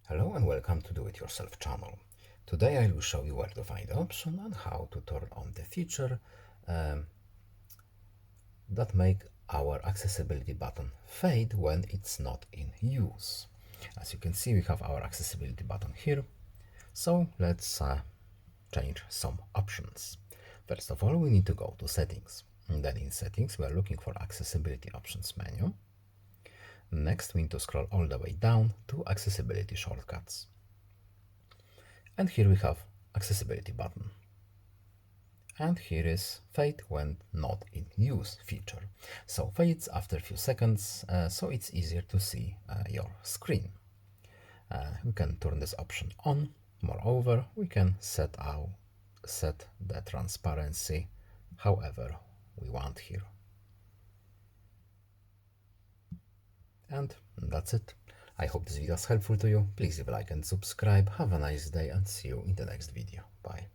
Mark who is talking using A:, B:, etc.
A: Hello and welcome to Do It Yourself channel. Today I will show you where to find the option and how to turn on the feature that make our accessibility button fade when it's not in use. As you can see, we have our accessibility button here. So let's change some options. First of all, we need to go to settings. And then in settings, we are looking for accessibility options menu. Next, we need to scroll all the way down to accessibility shortcuts. And here we have accessibility button. And here is fade when not in use feature. So fades after a few seconds, so it's easier to see your screen. We can turn this option on. Moreover, we can set the transparency however we want here. And that's it. I hope this video is helpful to you. Please leave a like and subscribe. Have a nice day and see you in the next video. Bye.